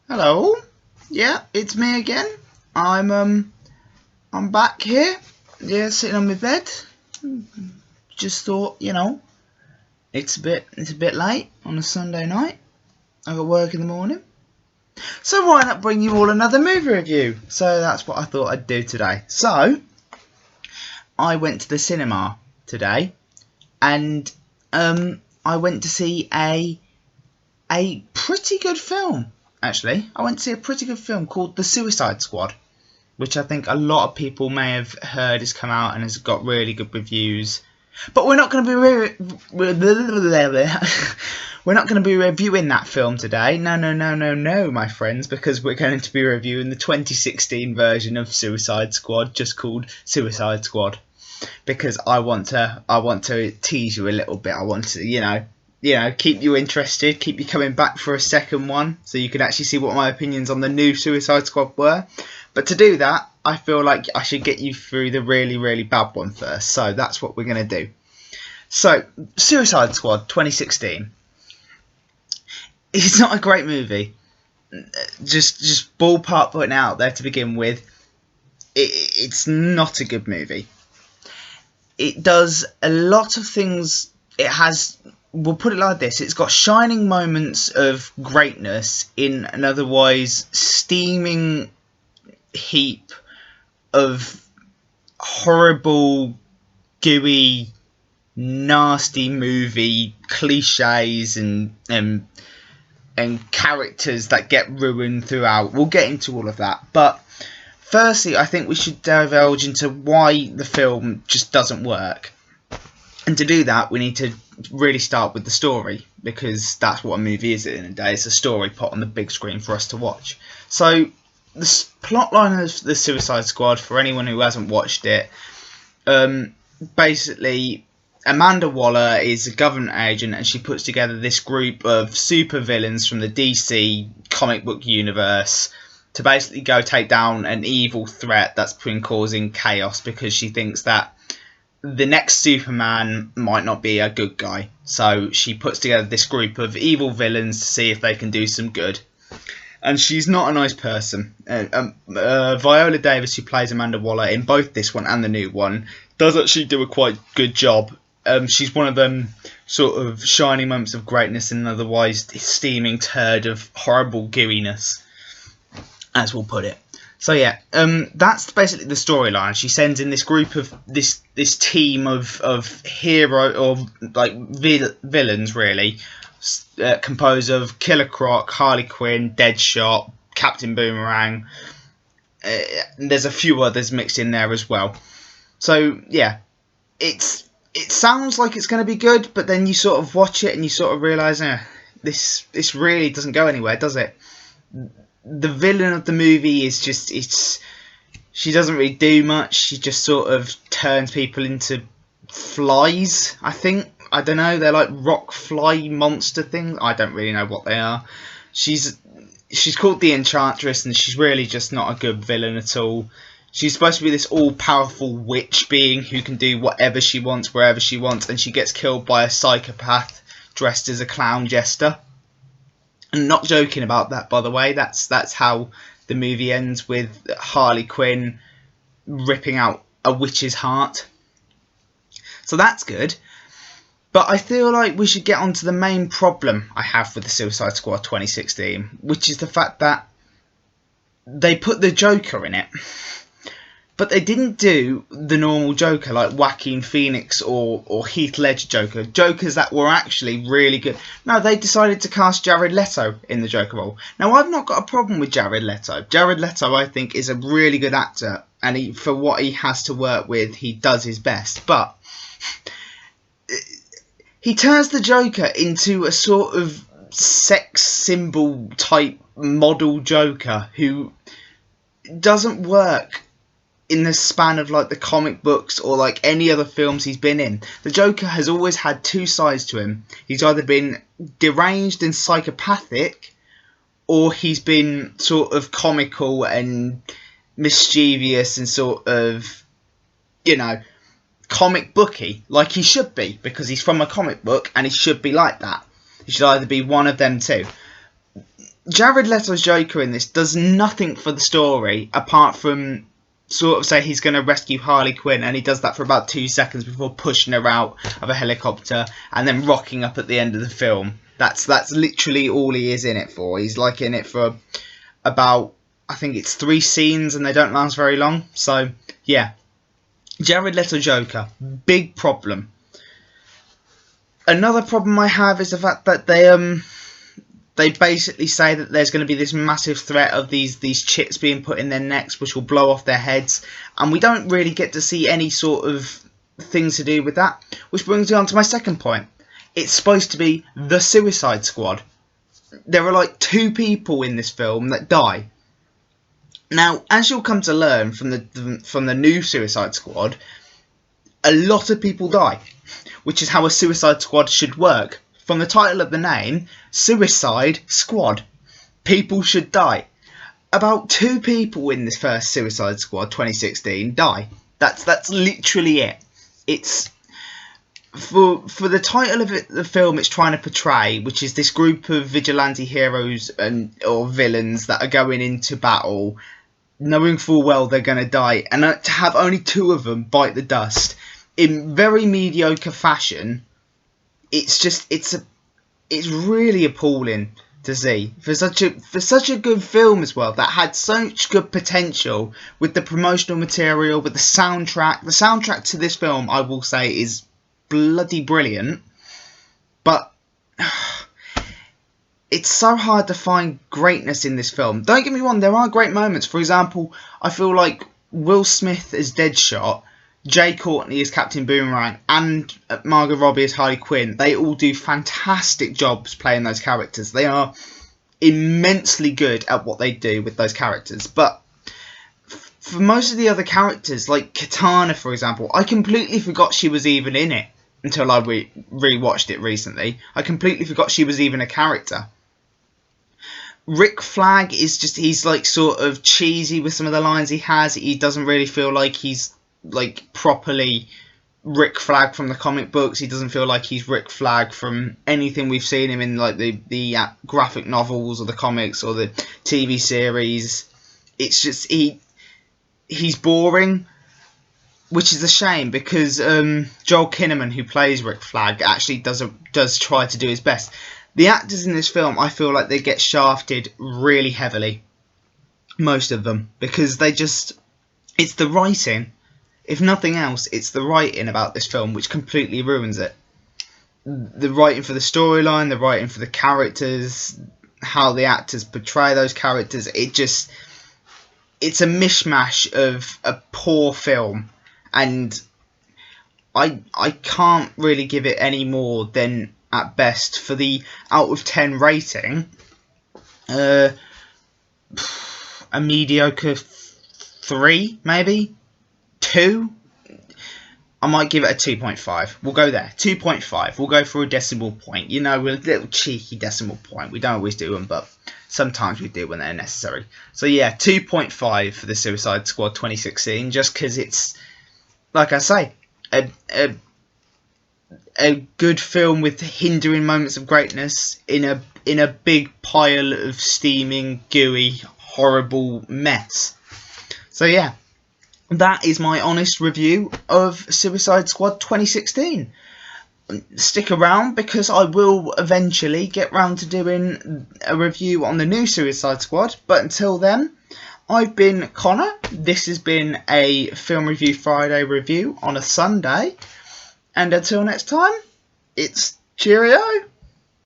Hello. Yeah, it's me again. I'm back here. Yeah, sitting on my bed. Just thought, it's a bit late on a Sunday night. I got work in the morning. So why not bring you all another movie review? So that's what I thought I'd do today. So I went to the cinema today and I went to see a pretty good film. Actually, I went to see a pretty good film called The Suicide Squad, which I think a lot of people may have heard has come out and has got really good reviews. But we're not going to be we're not going to be reviewing that film today. No, my friends, because we're going to be reviewing the 2016 version of Suicide Squad, just called Suicide Squad. Because I want to tease you a little bit. I want to, keep you interested, keep you coming back for a second one, so you can actually see what my opinions on the new Suicide Squad were. But to do that, I feel like I should get you through the really, really bad one first. So that's what we're going to do. So, Suicide Squad 2016. It's not a great movie. Just ballpark putting out there to begin with. It's not a good movie. It does a lot of things. We'll put it like this, it's got shining moments of greatness in an otherwise steaming heap of horrible, gooey, nasty movie cliches and characters that get ruined throughout. We'll get into all of that, but firstly, I think we should divulge into why the film just doesn't work. And to do that, we need to really start with the story, because that's what a movie is at the end of the day. It's a story put on the big screen for us to watch. So, the plotline of the Suicide Squad, for anyone who hasn't watched it, basically, Amanda Waller is a government agent, and she puts together this group of super villains from the DC comic book universe to basically go take down an evil threat that's been causing chaos, because she thinks that the next Superman might not be a good guy. So she puts together this group of evil villains to see if they can do some good. And she's not a nice person. Viola Davis, who plays Amanda Waller in both this one and the new one, does actually do a quite good job. She's one of them sort of shining moments of greatness in an otherwise steaming turd of horrible gooiness, as we'll put it. So yeah, that's basically the storyline. She sends in this group of this team of hero or like villains, really, composed of Killer Croc, Harley Quinn, Deadshot, Captain Boomerang. There's a few others mixed in there as well. So yeah, it sounds like it's going to be good, but then you sort of watch it and you sort of realise, this really doesn't go anywhere, does it? The villain of the movie is just, she doesn't really do much. She just sort of turns people into flies, I think. I don't know, they're like rock fly monster things. I don't really know what they are. She's called the Enchantress, and she's really just not a good villain at all. She's supposed to be this all-powerful witch being who can do whatever she wants, wherever she wants, and she gets killed by a psychopath dressed as a clown jester. I'm not joking about that, by the way. That's how the movie ends, with Harley Quinn ripping out a witch's heart. So that's good. But I feel like we should get on to the main problem I have with the Suicide Squad 2016, which is the fact that they put the Joker in it. But they didn't do the normal Joker like Joaquin Phoenix or Heath Ledger Joker. Jokers that were actually really good. No, they decided to cast Jared Leto in the Joker role. Now, I've not got a problem with Jared Leto. Jared Leto, I think, is a really good actor. And for what he has to work with, he does his best. But he turns the Joker into a sort of sex symbol type model Joker who doesn't work in the span of like the comic books or like any other films he's been in. The Joker has always had two sides to him. He's either been deranged and psychopathic, or he's been sort of comical and mischievous and sort of, comic booky, like he should be, because he's from a comic book and he should be like that. He should either be one of them two. Jared Leto's Joker in this does nothing for the story apart from sort of say he's going to rescue Harley Quinn, and he does that for about 2 seconds before pushing her out of a helicopter and then rocking up at the end of the film. That's literally all he is in it for. He's like in it for about, I think it's 3 scenes, and they don't last very long. So yeah, Jared Leto Joker, big problem. Another problem I have is the fact that they basically say that there's going to be this massive threat of these chips being put in their necks, which will blow off their heads, and we don't really get to see any sort of things to do with that. Which brings me on to my second point. It's supposed to be the Suicide Squad. There are like 2 people in this film that die. Now, as you'll come to learn from the new Suicide Squad, a lot of people die, which is how a Suicide Squad should work. From the title of the name, Suicide Squad. People should die. About 2 people in this first Suicide Squad 2016 die. That's literally it. It's for the title of it, the film it's trying to portray, which is this group of vigilante heroes or villains that are going into battle, knowing full well they're going to die, and to have only 2 of them bite the dust in very mediocre fashion. It's really appalling to see for such a good film as well, that had such good potential with the promotional material, with the soundtrack. The soundtrack to this film, I will say, is bloody brilliant, but it's so hard to find greatness in this film. Don't get me wrong, there are great moments. For example, I feel like Will Smith as Deadshot, Jai Courtney as Captain Boomerang, and Margot Robbie as Harley Quinn, they all do fantastic jobs playing those characters. They are immensely good at what they do with those characters. But for most of the other characters, like Katana, for example, I completely forgot she was even in it until I re-watched it recently. I completely forgot she was even a character. Rick Flag is just, he's like sort of cheesy with some of the lines he has. He doesn't really feel like he's like properly Rick Flag from the comic books. He doesn't feel like he's Rick Flag from anything we've seen him in, like the graphic novels or the comics or the TV series. It's just he's boring, which is a shame, because Joel Kinnaman, who plays Rick Flag, actually does try to do his best. The actors in this film, I feel like they get shafted really heavily, most of them, because it's the writing. If nothing else, it's the writing about this film which completely ruins it. The writing for the storyline, the writing for the characters, how the actors portray those characters, it's a mishmash of a poor film, and I can't really give it any more than, at best, for the out of 10 rating, a mediocre 3, maybe 2. I might give it a 2.5. We'll go there. 2.5. We'll go for a decimal point. You know, a little cheeky decimal point. We don't always do them, but sometimes we do when they're necessary. So yeah, 2.5 for the Suicide Squad 2016, just because it's, like I say, a good film with hindering moments of greatness in a big pile of steaming, gooey, horrible mess. So yeah, that is my honest review of Suicide Squad 2016. Stick around, because I will eventually get round to doing a review on the new Suicide Squad. But until then, I've been Connor. This has been a Film Review Friday review on a Sunday. And until next time, it's cheerio.